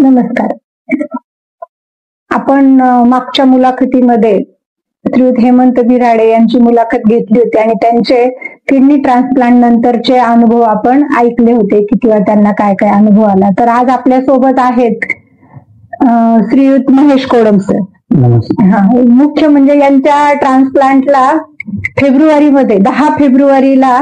नमस्कार. आपण मागच्या मुलाखतीमध्ये श्रीयुत हेमंत बिराडे यांची मुलाखत घेतली होती आणि त्यांचे किडनी ट्रान्सप्लांट नंतरचे अनुभव आपण ऐकले होते की किंवा त्यांना काय काय अनुभव आला. तर आज आपल्या सोबत आहेत श्रीयुत महेश कोडम सर. मुख्य म्हणजे यांच्या ट्रान्सप्लांटला फेब्रुवारीमध्ये 10 फेब्रुवारीला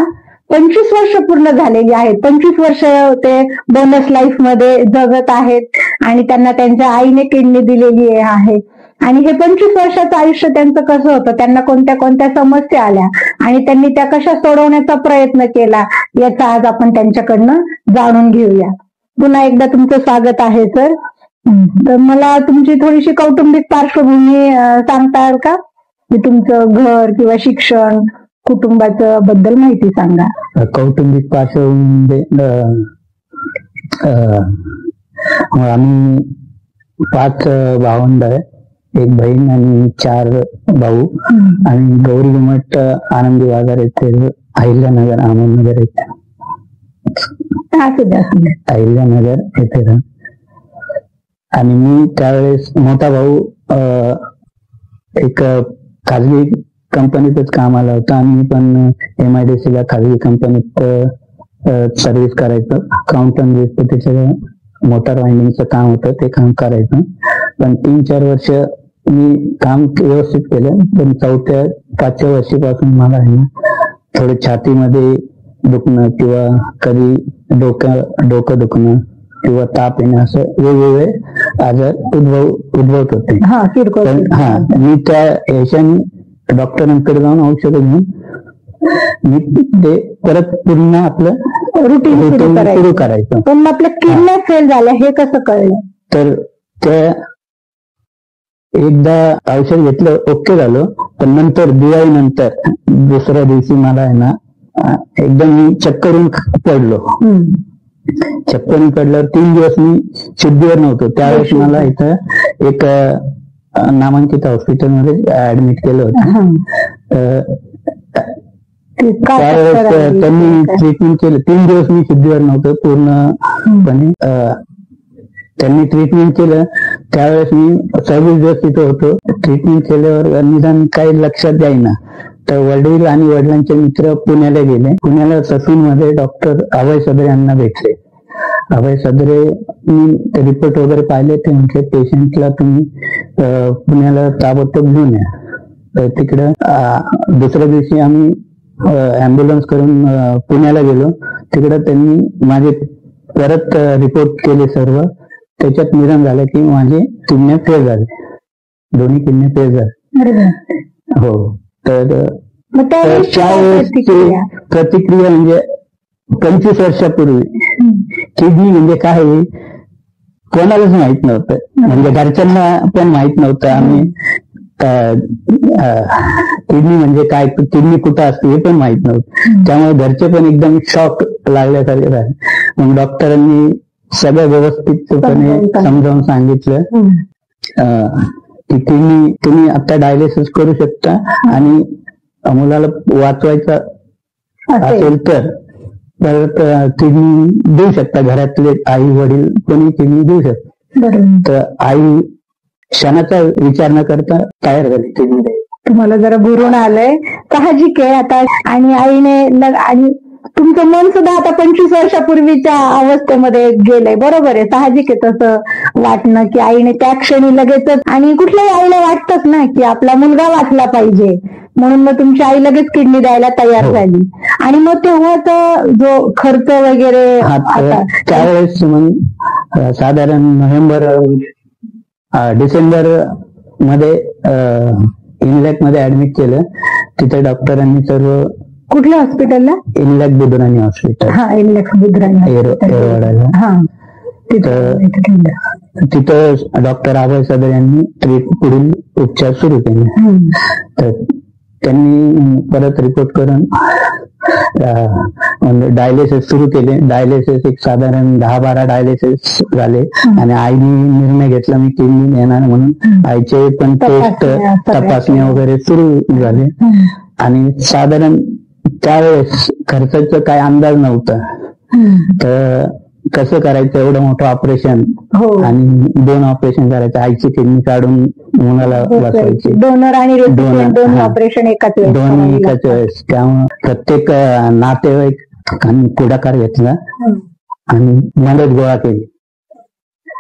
25 वर्ष पूर्ण झालेली आहेत. 25 वर्ष ते बोनस लाईफ मध्ये जगत आहेत आणि त्यांना त्यांच्या आईने किडनी दिलेली आहे. आणि हे 25 वर्षाचं आयुष्य त्यांचं कसं होतं, त्यांना कोणत्या कोणत्या समस्या आल्या आणि त्यांनी त्या कशा सोडवण्याचा प्रयत्न केला, याचा आज आपण त्यांच्याकडनं जाणून घेऊया. पुन्हा एकदा तुमचं स्वागत आहे सर. तर मला तुमची थोडीशी कौटुंबिक पार्श्वभूमी सांगताल का? तुमचं घर किंवा शिक्षण, कुटुंबाचं बद्दल माहिती सांगा. कौटुंबिक पार्श्वभूमी आम्ही 5 भावंड आहे, 1 बहीण आणि 4 भाऊ. आणि गौरी घुमट आनंदी बाजार येथे, अहिल्यानगर अहमदनगर येथे, अहिल्यानगर येथे. आणि मी त्यावेळेस मोठा भाऊ एक खाजगी कंपनीतच कामाला होता. आम्ही पण MIDC ला खाजगी कंपनीत सर्व्हिस करायचं. अकाउंटंट त्याचं मोटार वायंडिंगचं काम होतं, ते काम करायचं. पण 3-4 वर्ष मी काम व्यवस्थित केलं. पण 4-5व्या वर्षीपासून मला आहे ना थोडं छातीमध्ये दुखणं किंवा कधी डोकं दुखणं किंवा ताप येणं, असं वेगवेगळे आजार उद्भवत होते. मी त्या याच्याने डॉक्टरांकडे जाऊन औषध घेऊन मी ते परत पुन्हा आपलं रुटीन सुरू करायचं. पण आपल्या किडन्या फेल झाल्या हे कसं कळलं? तर त्या एकदा औषध घेतलं, ओके झालं. पण नंतर दिवाळी नंतर दुसऱ्या दिवशी मला आहे ना एकदम मी चक्करून पडलो. चक्करून पडल्यावर 3 दिवस मी शुद्धीवर नव्हतो. त्यावेळेस मला इथं एक नामांकित हॉस्पिटलमध्ये ऍडमिट केलं होतं. त्यावेळेस त्यांनी ट्रीटमेंट केलं. 3 दिवस मी शुद्धीवर नव्हतो पूर्णपणे. त्यांनी ट्रीटमेंट केलं. त्यावेळेस मी 26 दिवस तिथं होतो. ट्रीटमेंट केल्यावर निदान काही लक्षात जाईना. तर वडील आणि वडिलांचे मित्र पुण्याला गेले. पुण्याला ससूनमध्ये डॉक्टर अभय सदरे यांना भेटले. अभय सदरे रिपोर्ट वगैरे पाहिले. ते म्हटले पेशंटला तुम्ही पुण्याला ताबडतोब घेऊन या. तर तिकडं दुसऱ्या दिवशी आम्ही ऍम्ब्युलन्स करून पुण्याला गेलो. तिकडं त्यांनी माझे परत रिपोर्ट केले सर्व. त्याच्यात निदान झालं की माझे किडन्या फेल झाले, दोन्ही किडन्या फेल झाले. हो. तर त्यावेळेसची प्रतिक्रिया म्हणजे 25 वर्षापूर्वी किडनी म्हणजे काय कोणालाच माहित नव्हतं. म्हणजे घरच्यांना पण माहित नव्हतं. आम्ही किडनी म्हणजे काय, किडनी कुठं असते हे पण माहित नव्हतं. त्यामुळे घरचे पण एकदम शॉक लागल्यासारखे झाले. मग डॉक्टरांनी सगळं व्यवस्थितपणे समजावून सांगितलं की तुम्ही आता डायलिसिस करू शकता आणि मुलाला वाचवायचं असेल तर किडनी देऊ शकता. घरातले आई वडील कोणी किडनी देऊ शकतात. तर आई क्षणाचा विचार न करता तयार झाली किडनी द्यायला. तुम्हाला जरा भरून आलंय, साहजिक आहे आता. आणि आईने आणि तुमचं मन सुद्धा आता 25 वर्षापूर्वीच्या अवस्थेमध्ये गेलंय. बरोबर आहे, साहजिक आहे तसं वाटणं की आईने त्या क्षणी लगेचच. आणि कुठल्याही आईला वाटतच ना की आपला मुलगा वाचला पाहिजे, म्हणून मग तुमची आई लगेच किडनी द्यायला तयार झाली. आणि मग तेव्हाचा जो खर्च वगैरे त्यावेळेस मग साधारण डिसेंबर मध्ये इनलॅक मध्ये ऍडमिट केलं. तिथे डॉक्टरांनी सर्व. कुठल्या हॉस्पिटलला? इनलॅक बुधराणी हॉस्पिटल. इनलॅक बुधराणी एरवाडाला. तिथं डॉक्टर अभय सदर यांनी पुढील उपचार सुरू केले. तर त्यांनी परत रिपोर्ट करून डायलिसिस सुरू केले. डायलिसिस एक साधारण 10-12 डायलिसिस झाले. आणि आईने निर्णय घेतला मी किडनी येणार म्हणून. आईचे पण टेस्ट तपासण्या वगैरे सुरू झाले. आणि साधारण त्यावेळेस खर्चाचा काय अंदाज नव्हता. तर कसं करायचं एवढं मोठं ऑपरेशन हो आणि 2 ऑपरेशन करायचं, आईची किडनी काढून मुलाला बसवायची, डोनर आणि रेसिपियंट दोन्ही हा. ऑपरेशन एकाच वेळेस दोन्ही करावे एकाच लागतात. वेळेस. त्यामुळे प्रत्येक नातेवाईकांनी पुढाकार घेतला हं. आणि मदत गोळा केली.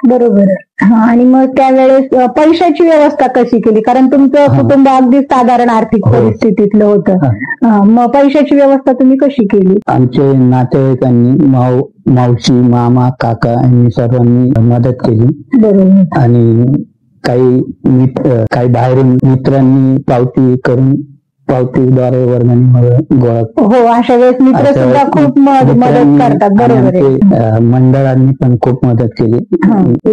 बरोबर. हा, आणि मग त्यावेळेस पैशाची व्यवस्था कशी केली? कारण तुमचं हा. कुटुंब अगदी साधारण आर्थिक हो. परिस्थितीतलं होतं. हा. मग पैशाची व्यवस्था तुम्ही कशी केली? आमचे नातेवाईकांनी मावशी, मामा, काका यांनी सर्वांनी मदत केली बरोबर. आणि काही बाहेरून मित्रांनी पावतीद्वारे वर्गणी गोळा. हो, अशा वेळेस मित्र सुद्धा खूप मदत करतात. बरोबर आहे. मंडळांनी पण खूप मदत केली.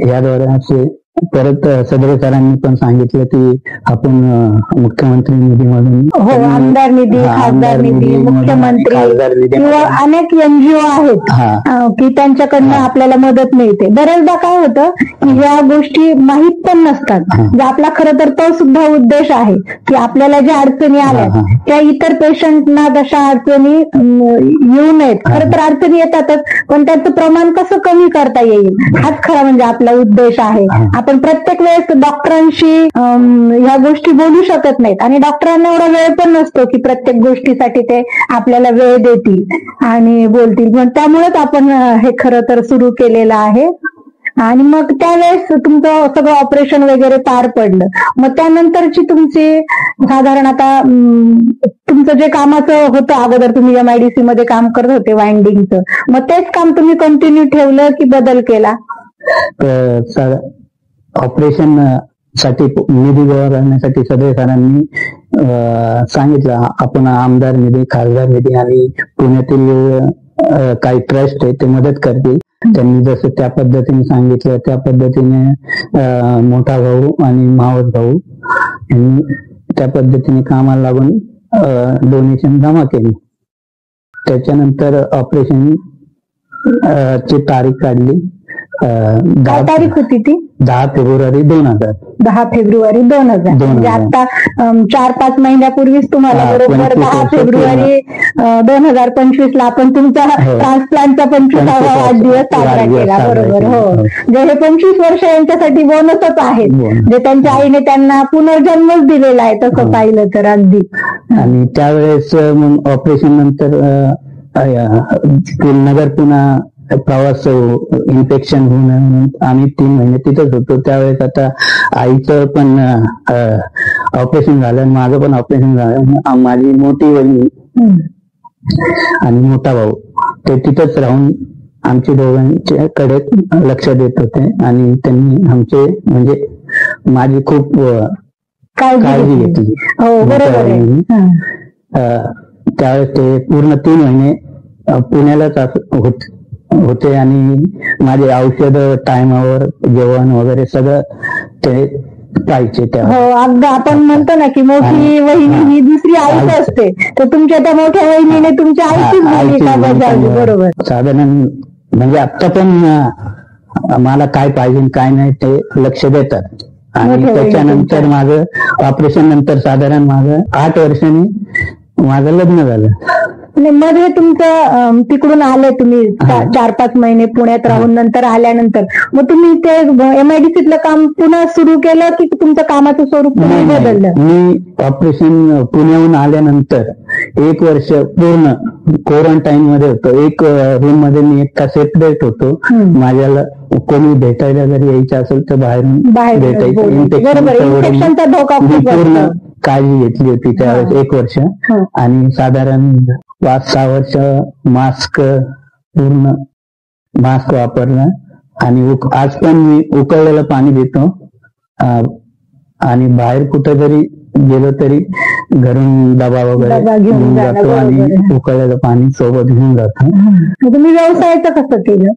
याद्वारे असे परत सदरे सरांनी पण सांगितलं की आपण मुख्यमंत्री निधीमधून, हो, आमदार निधी, खासदार निधी, मुख्यमंत्री किंवा अनेक NGO आहेत की त्यांच्याकडनं आपल्याला मदत मिळते. बऱ्याचदा काय होतं की ह्या गोष्टी माहीत पण नसतात. जे आपला खरं तर तो सुद्धा उद्देश आहे की आपल्याला ज्या अडचणी आल्या त्या इतर पेशंटना तशा अडचणी येऊ नयेत. खरं तर अडचणी येतातच, पण त्याचं प्रमाण कसं कमी करता येईल हाच खरा म्हणजे आपला उद्देश आहे. आपण प्रत्येक वेळेस डॉक्टरांशी ह्या गोष्टी बोलू शकत नाहीत आणि डॉक्टरांना एवढा वेळ पण नसतो की प्रत्येक गोष्टीसाठी ते आपल्याला वेळ देतील आणि बोलतील. पण त्यामुळेच आपण हे खरं तर सुरू केलेलं आहे. आणि मग त्यावेळेस तुमचं सगळं ऑपरेशन वगैरे पार पडलं. मग त्यानंतरची तुमची साधारण आता तुमचं जे कामाचं होतं अगोदर, तुम्ही MIDC मध्ये काम करत होते वाइंडिंगचं, मग तेच काम तुम्ही कंटिन्यू ठेवलं की बदल केला? ऑपरेशन साठी निधी गोळा करण्यासाठी सदरे सरांनी सांगितलं आपण आमदार निधी, खासदार निधी आणि पुण्यातील काही ट्रस्ट आहे ते मदत करतील. त्यांनी जसं त्या पद्धतीने सांगितलं त्या पद्धतीने मोठा भाऊ आणि मावस भाऊ यांनी त्या पद्धतीने कामाला लागून डोनेशन जमा केली. त्याच्यानंतर ऑपरेशन ची तारीख काढली. काय तारीख होती ती? 10 फेब्रुवारी 2000. 10 फेब्रुवारी 2000. म्हणजे आता 4-5 महिन्यापूर्वीच तुम्हाला बरोबर 10 फेब्रुवारी 2025 ला आपण तुमचा ट्रान्सप्लांटचा 25वा वाढदिवस साजरा केला. बरोबर. हो, म्हणजे हे 25 वर्ष यांच्यासाठी बोनसच आहेत, जे त्यांच्या आईने त्यांना पुनर्जन्मच दिलेला आहे तसं पाहिलं तर. अगदी. आणि त्यावेळेस मग ऑपरेशन नंतर नगर पुन्हा प्रवास इन्फेक्शन होऊन आम्ही 3 महिने तिथंच होतो. त्यावेळेस आता आईचं पण ऑपरेशन झालं, माझं पण ऑपरेशन झालं. माझी मोठी बहीण आणि मोठा भाऊ ते तिथंच राहून आमच्या दोघांच्या कडे लक्ष देत होते आणि त्यांनी आमचे म्हणजे माझी खूप काळजी घेतली. त्यावेळेस ते पूर्ण 3 महिने पुण्यालाच होते आणि माझे औषध टायमावर, जेवण वगैरे सगळं ते पाहिजे. हो, अगदी आपण म्हणतो ना की मोठी वहिनी ही दुसरी आईच असते, तर तुमच्या त्या मोठ्या वहिनीने तुमच्या आईचीच भूमिका बजावली. बरोबर. साधारण म्हणजे आता पण मला काय पाहिजे काय नाही ते लक्ष देतात. आणि त्याच्यानंतर माझं ऑपरेशन नंतर साधारण माझं 8 वर्षांनी माझं लग्न झालं. मध्ये तुमचं तिकडून आले तुम्ही 4-5 महिने पुण्यात राहून नंतर आल्यानंतर मग तुम्ही ते MIDCतलं काम पुन्हा सुरू केलं की तुमचं कामाचं स्वरूप बदललं? मी ऑपरेशन पुण्याहून आल्यानंतर 1 वर्ष पूर्ण क्वारंटाईन मध्ये होतो. एक रूम मध्ये मी एकटा सेपरेट होतो. माझ्याला कोणी भेटायला जरी यायचं असेल तर बाहेरून भेटायचं. इन्फेक्शनचा धोका पूर्ण काळजी घेतली होती त्यावेळेस 1 वर्ष. आणि साधारण 5-6 वर्ष पूर्ण मास्क वापरला. आणि आज पण मी उकळलेलं पाणी पितो आणि बाहेर कुठं जरी गेलो तरी घरून डबा वगैरे घेऊन जातो आणि उकळलेलं पाणी सोबत घेऊन जातो. तुम्ही व्यवसायाचं कसं केलं?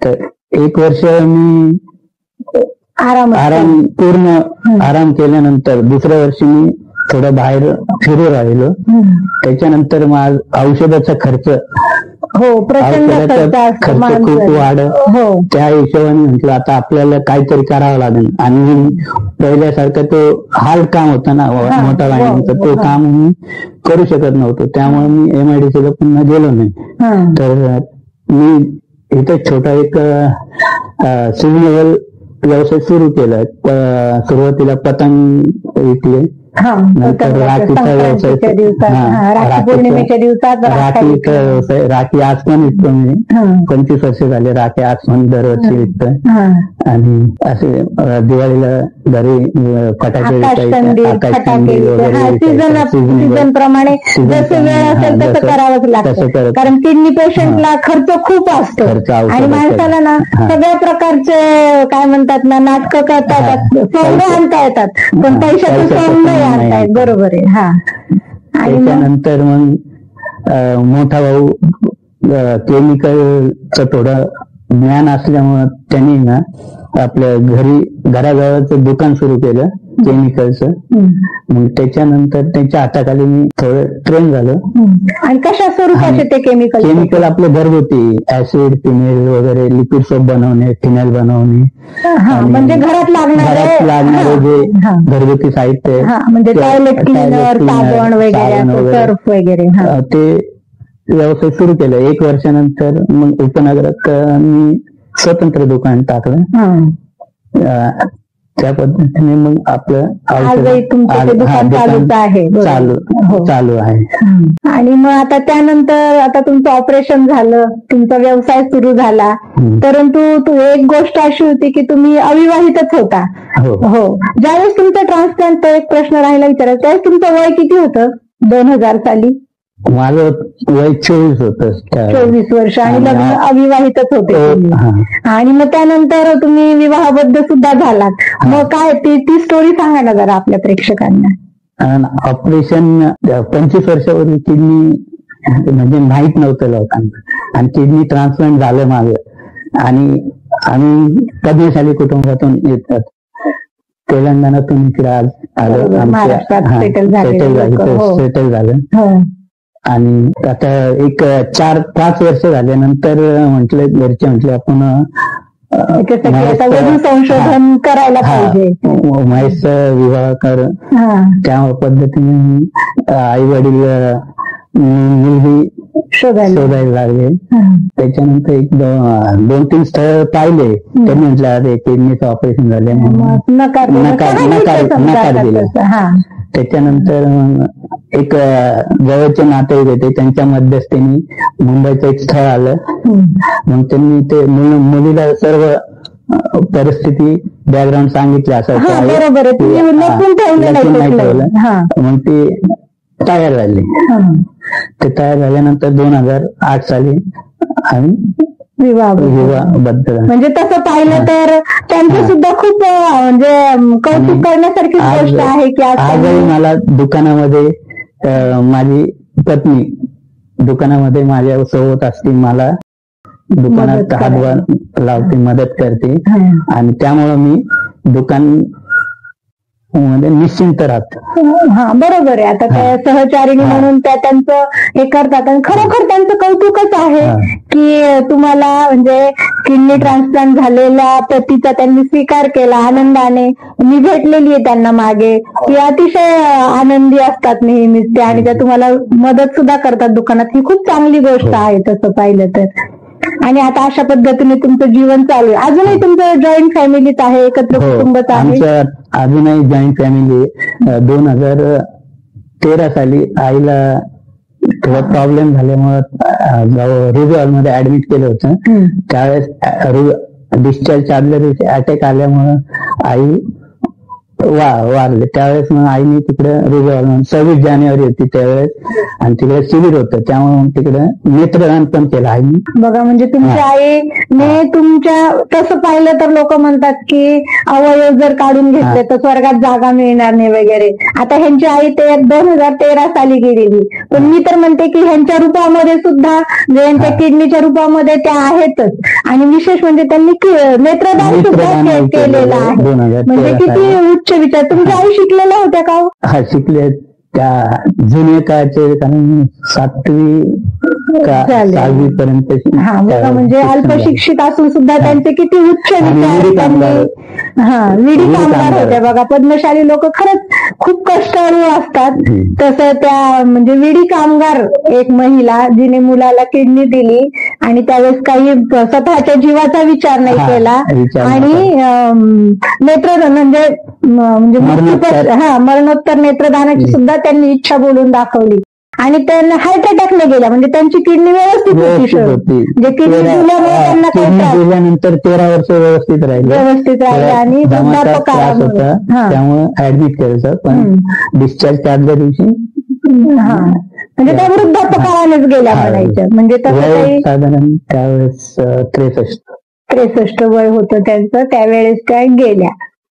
तर 1 वर्ष मी पूर्ण आराम केल्यानंतर दुसऱ्या वर्षी मी थोडं बाहेर फिरू राहिलो. त्याच्यानंतर औषधाचा खर्च खूप वाढ. त्या हिशोबाने म्हटलं आता आपल्याला काहीतरी करावं लागेल. आणि पहिल्यासारखं तो हार्ड काम होता ना मोठा वाहिनीचा, तो काम मी करू शकत नव्हतो. त्यामुळे मी MIDCला पुन्हा गेलो नाही. तर मी इथे छोटा एक सिजनेबल व्यवसाय सुरू केला. सुरुवातीला पतंग विकले, नंतर राखीचा व्यवसाय, राखी पौर्णिमेच्या दिवसात राखीचा व्यवसाय, राखी आज पण विकतो मी. 25 वर्ष झाले राखी आज पण दरवर्षी विकतोय. आणि असे दिवाळीला घरी फटाके सीझन प्रमाणे जसं वेळ असेल तसं करावंच लागतं, कारण किडनी पेशंटला खर्च खूप असतो आणि माणसाला ना सगळ्या प्रकारचे काय म्हणतात ना नाटकं करता येतात, सौंद आणता येतात, पण पैशाचं सौंद नाही आणता येत. बरोबर आहे. हा. आणि त्यानंतर मग मोठा भाऊ केमिकलचं थोडं ज्ञान असल्यामुळं त्यांनी ना आपल्या घराजवळचं दुकान सुरू केलं केमिकलचं. मग त्याच्यानंतर त्यांच्या हाताखाली मी थोडं ट्रेन झालो. आणि कशा स्वरूपाचे ते केमिकल आपले घरगुती ऍसिड, फिनेल वगैरे, लिक्विड सोप बनवणे, फिनाईल बनवणे, म्हणजे घरात लागणारे जे घरगुती साहित्य, म्हणजे टॉयलेट क्लीनर, साबण वगैरे, सर्फ वगैरे, ते व्यवसाय सुरू केलं. 1 वर्षानंतर मग उपनगरात मी स्वतंत्र दुकान टाकलं. त्या पद्धतीने मग आपलं चालू आहे. आणि मग आता त्यानंतर आता तुमचं ऑपरेशन झालं, तुमचा व्यवसाय सुरू झाला, परंतु एक गोष्ट अशी होती की तुम्ही अविवाहितच होता. हो. ज्यावेळेस तुमचं ट्रान्सप्लांट, एक प्रश्न राहिला विचारायचा, त्यावेळेस तुमचं वय किती होतं 2000 साली? माझं वय 24 होतं. 24 वर्ष आणि लग्न अविवाहितच होते. आणि मग त्यानंतर तुम्ही विवाहाबद्ध सुद्धा झालात. मग काय ती स्टोरी सांगा ना जरा आपल्या प्रेक्षकांना. ऑपरेशन 25 वर्षापूर्वी किडनी म्हणजे माहित नव्हतं लोकांना, आणि किडनी ट्रान्सप्लांट झालं माझं. आणि आम्ही पद्मशाली कुटुंबातून येतात, तेलंगणातून इकडे आलो, सेटल झालं. आणि आता एक 4-5 वर्ष झाल्यानंतर घरचे म्हटले आपण संशोधन करायला पाहिजे, महेशचा विवाह कर. त्या पद्धतीने आई वडील मुलगी शोधायला लागले. त्याच्यानंतर 2-3 स्थळ पाहिले. त्यांनी म्हटलं अरे किडनीचं ऑपरेशन झाले, नकार दिला. त्याच्यानंतर एक जवळचे नातेवाईक होते, त्यांच्या मध्यस्थीने मुंबईचं एक स्थळ आलं. मग त्यांनी ते मुलीला सर्व परिस्थिती बॅकग्राऊंड सांगितलं, असं मग ती तयार झाली. ते तयार झाल्यानंतर 2008 साली आम्ही विवाहबद्ध. म्हणजे तसं पाहिलं तर त्यांचं सुद्धा खूप म्हणजे कौतुक करण्यासारखी गोष्ट आहे की आजही मला दुकानामध्ये माझी पत्नी दुकानामध्ये माझ्या सोबत असते, मला दुकानात हातभार लावते, मदत करते. आणि त्यामुळं मी दुकान मध्ये निश्चिंत राहत. बरोबर आहे. आता त्या सहचारिणी म्हणून त्या त्यांचं हे करतात, आणि खरोखर त्यांचं कौतुकच आहे की तुम्हाला म्हणजे किडनी ट्रान्सप्लांट झालेल्या पतीचा त्यांनी स्वीकार केला आनंदाने. मी भेटलेली आहे त्यांना मागे, की अतिशय आनंदी असतात नेहमीच ते, आणि त्या तुम्हाला मदत सुद्धा करतात दुकानात. ही खूप चांगली गोष्ट आहे तसं पाहिलं तर. आणि आता अशा पद्धतीने तुमचं जीवन चालू आहे. अजूनही तुमचं जॉईंट फॅमिलीच आहे, एकत्र कुटुंबच आहे? अजूनही जॉईंट फॅमिली. 2013 साली आईला थोडा प्रॉब्लेम झाल्यामुळे रिझॉल्व मध्ये ऍडमिट केलं होतं. त्यावेळेस डिस्चार्ज आदल्या दिवशी अटॅक आल्यामुळं आई वारले. त्यावेळेस मग आईने तिकडे रिझॉल्व 26 जानेवारी होती त्यावेळेस, आणि तिकडे शिबिर होतं, त्यामुळे तिकडे नेत्रदान पण केलं आईने. बघा, म्हणजे तुमच्या आईने तुमच्या, तसं पाहिलं तर लोक म्हणतात की अवयव जर काढून घेतले तर स्वर्गात जागा मिळणार नाही वगैरे. आता ह्यांची आई ते 2013 साली गेलेली, पण मी तर म्हणते की ह्यांच्या रूपामध्ये सुद्धा, यांच्या किडनीच्या रूपामध्ये त्या आहेतच. आणि विशेष म्हणजे त्यांनी नेत्रदान सुद्धा केलेलं आहे. म्हणजे किती उच्च विचार. तुमच्या आई शिकलेल्या होत्या का? हा, शिकले. त्या जुन्या काळचे, कारण 7वी का 6वी पर्यंत. म्हणजे अल्पशिक्षित असून सुद्धा त्यांचे किती उच्च विचार. विडी कामगार होत्या बघा. पद्मशाली लोक खरंच खूप कष्टाळू असतात. तसं त्या म्हणजे विडी कामगार एक महिला जिने मुलाला किडनी दिली, आणि त्यावेळेस काही स्वतःच्या जीवाचा विचार नाही केला आणि नेत्र म्हणजे मरणोत्तर नेत्रदानाची सुद्धा त्यांनी इच्छा बोलून दाखवली आणि त्यांना हार्ट अटॅकने गेल्या. म्हणजे त्यांची किडनी व्यवस्थित होती, म्हणजे किडनी दिल्यामुळे त्यांना काही दिल्यानंतर 13 वर्ष व्यवस्थित राहिले आणि त्यामुळे ऍडमिट केलं, पण डिस्चार्ज त्याच्या दिवशी म्हणजे त्या वृद्धापकाळानेच गेल्या म्हणायचं. म्हणजे तसं साधारण त्यावेळेस 63 वय होतं त्यांचं, त्यावेळेस त्या गेल्या.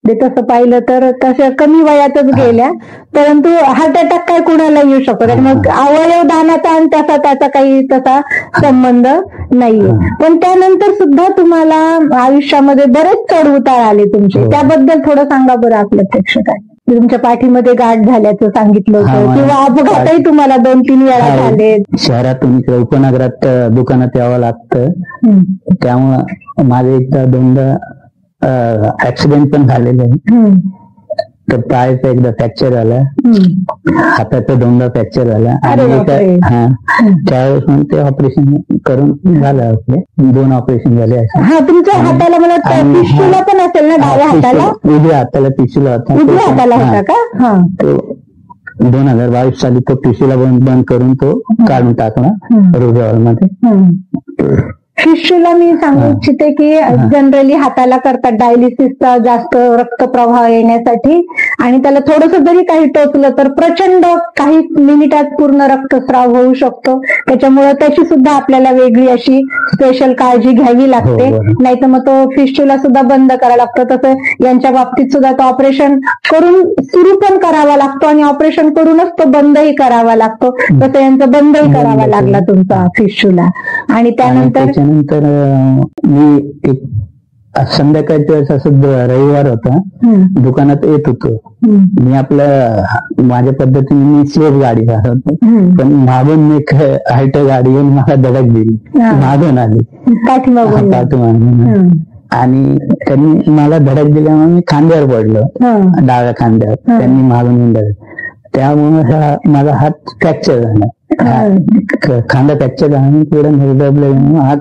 तसं पाहिलं तर तशा कमी वयातच गेल्या, परंतु हार्ट अटॅक काय कुणाला येऊ शकतो. मग अवयव दानाचा आणि त्याचा काही तसा संबंध नाहीये. पण त्यानंतर सुद्धा तुम्हाला आयुष्यामध्ये बरेच चढ उतार आले तुमचे, त्याबद्दल थोडं सांगा बरं आपल्या प्रेक्षकांना. तुमच्या पाठीमध्ये गाठ झाल्याचं सांगितलं होतं किंवा अपघातही तुम्हाला 2-3 वेळा झाले. शहरातून इकडे उपनगरात दुकानात यावं लागतं, त्यामुळं माझे एकदा 2दा ऍक्सिडेंट पण झालेले आहे. तर पायाचा एकदा फ्रॅक्चर झाला, हाताचा 2दा फ्रॅक्चर झाला आणि त्यावेळेस मग ते ऑपरेशन करून झालं. आपले 2 ऑपरेशन झाले. तुमच्या हाताला मला पिशूला पण असेल ना, डाव्या हाताला? उजव्या हाताला पिशूला होता. उजव्या हाताला होता का? तो 2022 साली तो पिशूला बंद करून तो काढून टाकला रोजगार मध्ये. फिशूला मी सांगू इच्छिते की जनरली हाताला करतात डायलिसिसचा जास्त रक्तप्रवाह येण्यासाठी, आणि त्याला थोडंसं जरी काही टोचलं तर प्रचंड काही मिनिटात पूर्ण रक्तस्राव होऊ शकतो. त्याच्यामुळे त्याची सुद्धा आपल्याला वेगळी अशी स्पेशल काळजी घ्यावी लागते, नाही तर मग तो फिशूला सुद्धा बंद करावा लागतो. तसं यांच्या बाबतीत सुद्धा तो ऑपरेशन करून सुरू पण करावा लागतो आणि ऑपरेशन करूनच तो बंदही करावा लागतो. तसं यांचा बंदही करावा लागला तुमचा फिशूला. आणि त्यानंतर मी एक संध्याकाळच्या वेळेस असं रविवार होता, दुकानात येत होतो मी. माझ्या पद्धतीने मी स्लोप गाडी होतो, पण मागून एक हायट गाडी येऊन मला धडक दिली, मागून आली पाठीमागून, आणि त्यांनी मला धडक दिल्यामुळे मी खांद्यावर पडलो, डाव्या खांद्यावर. त्यांनी मागून येऊन धडक, त्यामुळे माझा हात फ्रॅक्चर झाला. खांदा फ्रॅक्चर झाला, पुढे निर्दबले. हात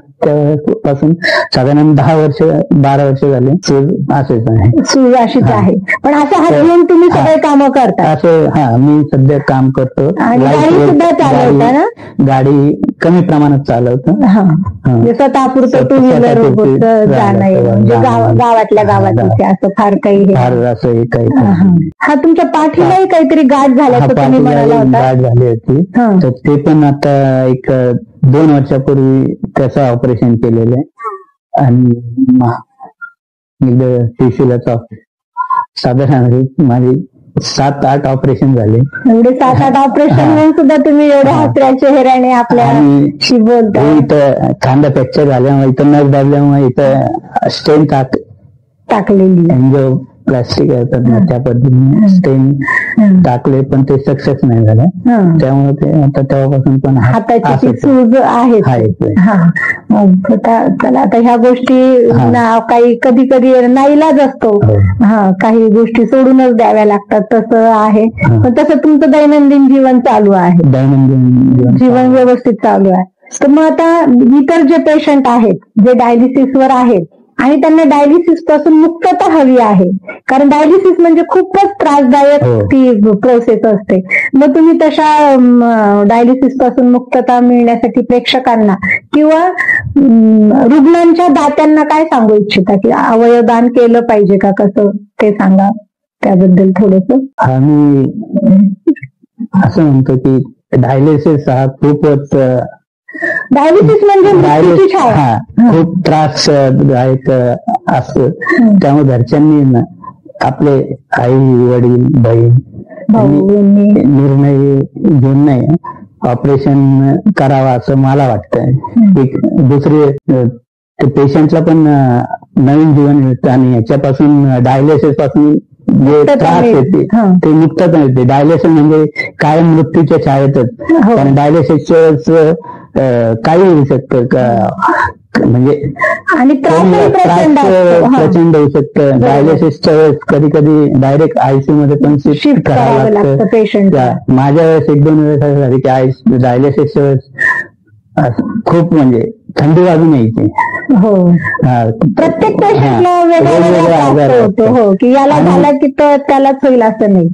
पासून साधारण 12 वर्ष झाले सूज असेच आहे. सूज अशीच आहे. पण असं हात घेऊन तुम्ही सगळे कामं करता? असं मी सध्या काम करतो. गाडी सुद्धा चालवता ना? गाडी कमी प्रमाणात चालवतो, स्वतःपुरतं टू व्हीलर गावातल्या गावात, असं फार काही असं काही. तुमच्या पाठीलाही काहीतरी गाठ झाल्याचं तुम्ही म्हणाला होता. गाठ झाली होती, तर ते पण आता एक 2 वर्षापूर्वी त्याचं ऑपरेशन केलेलं आहे. आणि टिश्यूलाच साधारण माझे 7-8 ऑपरेशन झाले. एवढे 7-8 ऑपरेशन होऊन सुद्धा तुम्ही एवढ्या हसऱ्या चेहऱ्याने आपल्याशी बोलता. इथं खांदा फ्रॅक्चर झाल्यामुळे, इथं नस दाबल्यामुळे इथं स्टेन टाकलेली, प्लास्टिक येतात ना त्या पद्धतीने स्टेन टाकले, पण ते सक्सेस नाही झालं. त्यामुळे ते आता तेव्हापासून पण हाताची सूज आहे. चला, आता ह्या गोष्टी काही कधी नाईलाज असतो, काही गोष्टी सोडूनच द्याव्या लागतात, तसं आहे. पण तसं तुमचं दैनंदिन जीवन चालू आहे, दैनंदिन जीवन व्यवस्थित चालू आहे. तर मग आता इतर जे पेशंट आहेत, जे डायलिसिसवर आहेत आणि त्यांना डायलिसिस पासून मुक्तता हवी आहे, कारण डायलिसिस म्हणजे खूपच त्रासदायक ती प्रोसेस असते. मग तुम्ही तशा डायलिसिस पासून मुक्तता मिळण्यासाठी प्रेक्षकांना किंवा रुग्णांच्या दात्यांना काय सांगू इच्छिता, की अवयवदान केलं पाहिजे का, कसं ते सांगा त्याबद्दल थोडस. आम्ही असं म्हणतो की डायलिसिस हा खूपच, डायलिसिस म्हणजे खूप त्रासदायक असतं. त्यामुळे घरच्यांनी आपले आई वडील बहीण निर्णय घेऊन नाही ऑपरेशन करावा असं मला वाटतं. एक दुसरे पेशंटला पण नवीन जीवन मिळतं आणि याच्यापासून डायलिसिस पासून जे त्रास येते ते मुक्तता मिळते. डायलिसिस म्हणजे कायम मृत्यूच्या छायेतच, कारण डायलिसिसच्या काही होऊ शकतं, म्हणजे प्रचंड होऊ शकतं. डायलिसिसच्या वेळेस कधी डायरेक्ट आयसीयू मध्ये पण शिफ्ट करावं लागतं पेशंट. माझ्या वेळेस 1-2 वेळेस झाली की डायलिसिसच्या वेळेस खूप म्हणजे थंडी वाजून यायची. हो, प्रत्येक पेशंटला वेगवेगळा त्रास होतो. हो, की याला झाला की त्यालाच होईल असं नाही.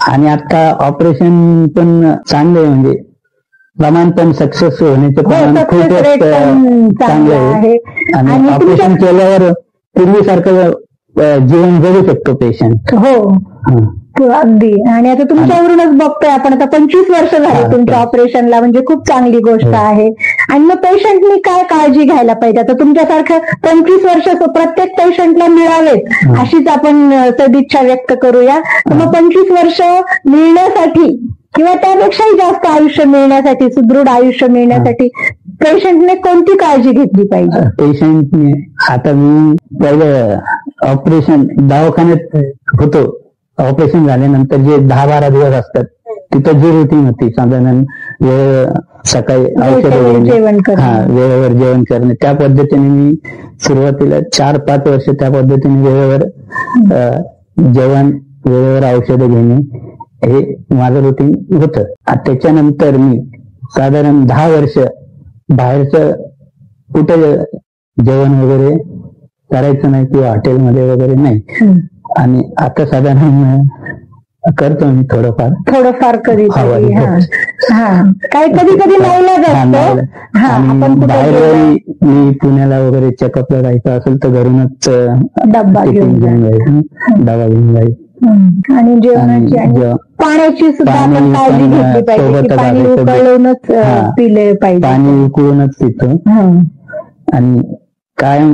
आणि आता ऑपरेशन पण चांगले, म्हणजे प्रमाण पण सक्सेस होण्याचे प्रमाण खूपच चांगलं आहे. आणि ऑपरेशन केल्यावर पूर्वीसारखं जीवन जगू शकतो पेशंट. हो, अगदी. आणि आता तुमच्यावरूनच बघतोय आपण, आता 25 वर्ष झाली तुमच्या ऑपरेशनला, म्हणजे खूप चांगली गोष्ट आहे. आणि मग पेशंटनी काय काळजी घ्यायला पाहिजे? आता तुमच्यासारखं 25 वर्ष प्रत्येक पेशंटला मिळावेत अशीच आपण सदिच्छा व्यक्त करूया. मग 25 वर्ष मिळण्यासाठी किंवा त्यापेक्षाही जास्त आयुष्य मिळण्यासाठी, सुदृढ आयुष्य मिळण्यासाठी पेशंटने कोणती काळजी घेतली पाहिजे? पेशंटने, आता मी पहिलं ऑपरेशन दवाखान्यात होतो, ऑपरेशन झाल्यानंतर जे 10-12 दिवस असतात तिथं जी रुटीन होती, साधारण सकाळी औषध वेळेवर जेवण करणे, त्या पद्धतीने मी सुरुवातीला 4-5 वर्ष त्या पद्धतीने वेळेवर जेवण, वेळेवर औषधं घेणे, हे माझं रुटीन होतं. त्याच्यानंतर मी साधारण 10 वर्ष बाहेरचं कुठे जेवण वगैरे करायचं नाही किंवा हॉटेलमध्ये वगैरे नाही. आणि आता साधारण करतो मी थोडंफार कधी काय कधी नाईलाज असतो. बाहेर मी पुण्याला वगैरे चेकअपला जायचं असेल तर घरूनच डबा घेऊन जायचं. आणि जेवणाची, पाण्याची सुद्धा आपण काळजी घेतली पाहिजे, पाणी उकळूनच पिले पाहिजे. पाणी उकळूनच पितो. आणि काय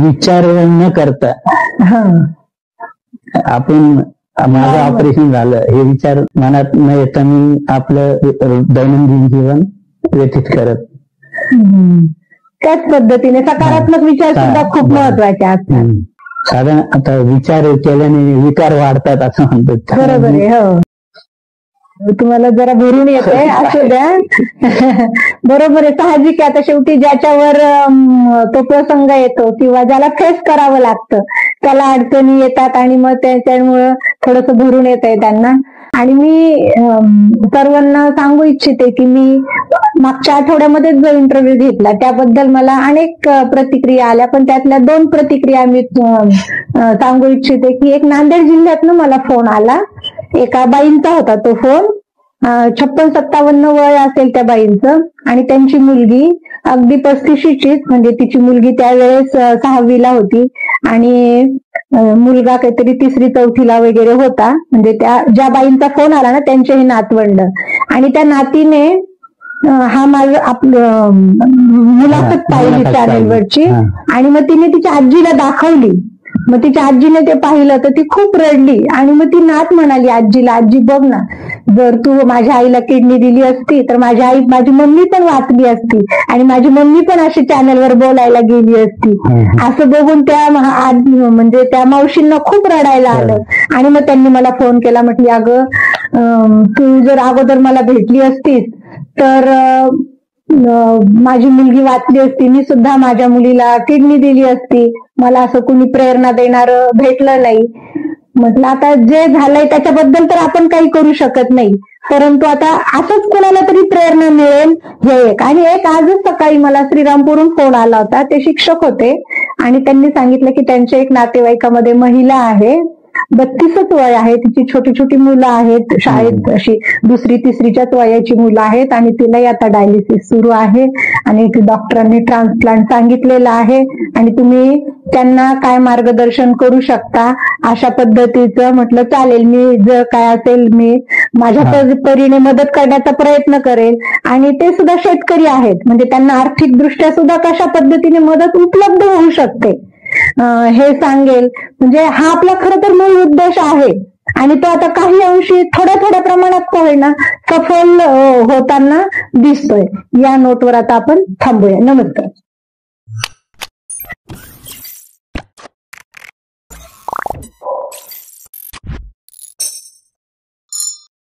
विचार न करता आपण, माझं ऑपरेशन झालं हे विचार मनात न येता मी आपलं दैनंदिन जीवन व्यतीत करत. त्याच पद्धतीने सकारात्मक विचार सुद्धा खूप महत्वाचे असतात. साधारण आता विचार केल्याने विकार वाढतात असं म्हणतात. बरोबर आहे. हो, तुम्हाला जरा भरून येते, असू द्या. बरोबर आहे, साहजिक आहे. आता शेवटी ज्याच्यावर तो प्रसंग येतो किंवा ज्याला फेस करावं लागतं त्याला अडचणी येतात आणि मग त्याच्यामुळं थोडस भरून येत आहे त्यांना. आणि मी सर्वांना सांगू इच्छिते की मी मागच्या आठवड्यामध्येच जो इंटरव्ह्यू घेतला त्याबद्दल मला अनेक प्रतिक्रिया आल्या, पण त्यातल्या 2 प्रतिक्रिया मी सांगू इच्छिते. की एक नांदेड जिल्ह्यातनं मला फोन आला, एका बाईंचा होता तो फोन. 56-57 वय असेल त्या बाईंचं, आणि त्यांची मुलगी अगदी 35शीचीच, म्हणजे तिची मुलगी त्यावेळेस 6वीला होती आणि मुलगा काहीतरी 3री-4थीला वगैरे होता. म्हणजे त्या ज्या बाईंचा फोन आला ना त्यांचे हे नातवंड. आणि त्या नातीने हा माझं आपलं मुलाखत पाहिली चॅनलवरची, आणि मग तिने तिच्या आजीला दाखवली. मग तिच्या आजीने ते पाहिलं तर ती खूप रडली. आणि मग ती नात म्हणाली आजीला, आजी बघ ना, जर तू माझ्या आईला किडनी दिली असती तर माझी मम्मी पण वाचली असती आणि माझी मम्मी पण अशी चॅनलवर बोलायला गेली असती. असं बघून त्या म्हणजे त्या मावशींना खूप रडायला आलं. आणि मग त्यांनी मला फोन केला, म्हटली अगं तू जर अगोदर मला भेटली असतीस तर माझी मुलगी वाचली असती, मी सुद्धा माझ्या मुलीला किडनी दिली असती, मला असं कुणी प्रेरणा देणार भेटलं नाही. म्हटलं आता जे झालंय त्याच्याबद्दल तर आपण काही करू शकत नाही, परंतु आता असंच कोणाला तरी प्रेरणा मिळेल हे एक. आणि एक आजच सकाळी मला श्रीरामपूरहून फोन आला होता, ते शिक्षक होते आणि त्यांनी सांगितलं की त्यांच्या एक नातेवाईकामध्ये महिला आहे, 32च वय आहे, तिची छोटी छोटी मुलं आहेत, शाळेत अशी 2री-3रीच्याच वयाची मुलं आहेत आणि तिलाही आता डायलिसिस सुरू आहे आणि डॉक्टरांनी ट्रान्सप्लांट सांगितलेलं आहे आणि तुम्ही त्यांना काय मार्गदर्शन करू शकता अशा पद्धतीचं. म्हटलं चालेल, मी जर काय असेल मी माझ्या परीने मदत करण्याचा प्रयत्न करेल. आणि ते सुद्धा शेतकरी आहेत, म्हणजे त्यांना आर्थिकदृष्ट्या सुद्धा कशा पद्धतीने मदत उपलब्ध होऊ शकते हे सांगेल. म्हणजे हा आपला खरं तर मूळ उद्देश आहे आणि तो आता काही अंशी थोड्या प्रमाणात का होईना सफल होताना दिसतोय. या नोटवर आता आपण थांबूया. नमस्कार.